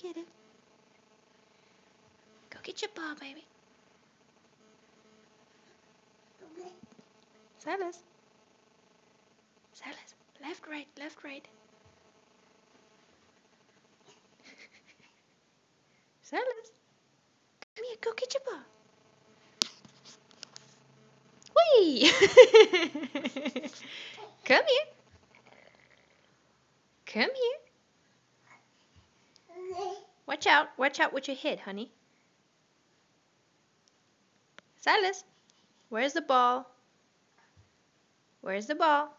hit it. Go get your ball, baby. Silas. Silas. Left, right, left, right. Silas. Come here, go get your ball. Whee! Come here. Come here. Watch out with your head, honey. Silas, where's the ball? Where's the ball?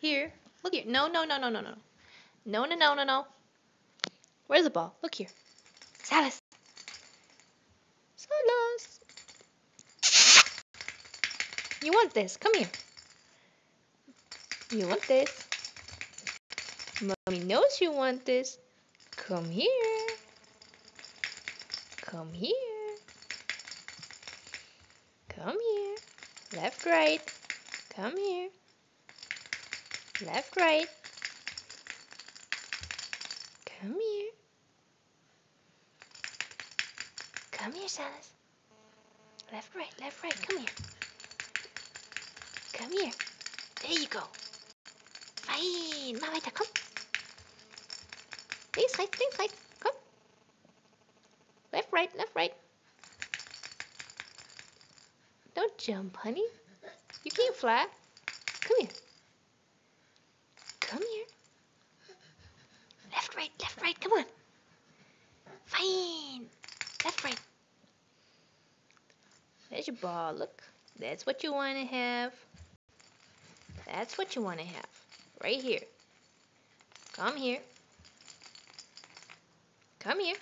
Here. Look here. No. No. Where's the ball? Look here. Silas. Silas. You want this? Come here. You want this? Mommy knows you want this. Come here. Come here. Come here. Left, right. Come here. Left, right. Come here. Come here, Silas. Left, right, left, right. Come here. Come here. There you go. Fein. Mach weiter, komm. Links, rechts. Komm. Left, right, left, right. Don't jump, honey. You can't fly. Come here. Come here. Left, right. Come on. Fine. Left, right. There's your ball. Look. That's what you want to have. That's what you want to have. Right here. Come here. Come here.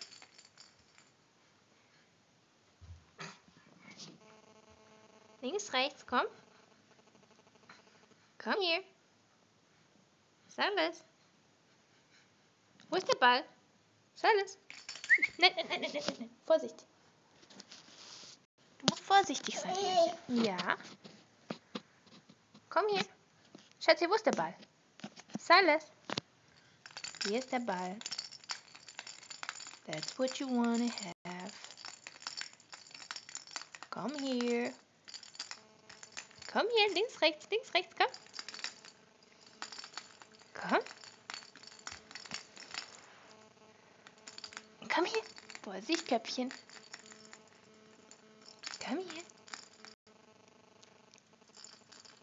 Links, rechts, komm. Komm hier. Silas. Wo ist der Ball? Silas. Nein. Vorsicht. Du musst vorsichtig sein. Ja. Komm hier. Schatzi, wo ist der Ball? Silas. Hier ist der Ball. That's what you want to have. Komm hier. Komm hier. Links, rechts, komm. Komm. Komm hier. Vorsicht, Köpfchen. Komm hier.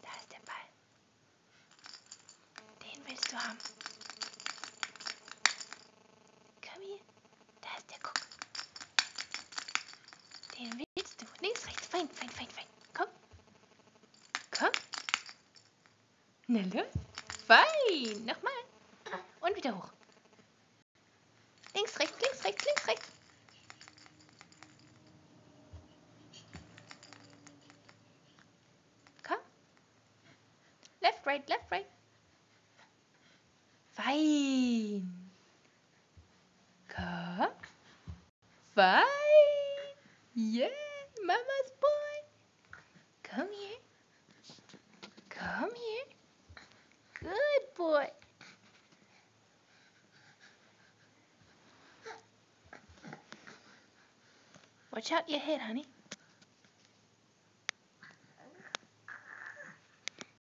Da ist der Ball. Den willst du haben. Komm hier. Da ist der Guck. Den willst du. Links, rechts. Fein. Komm. Komm. Na los. Fein. Nochmal. Und wieder hoch. Links, rechts. Komm. Left, right. Fein. Komm. Fein. Yeah, Mama's boy. Come here. Good boy. Watch out your head, honey.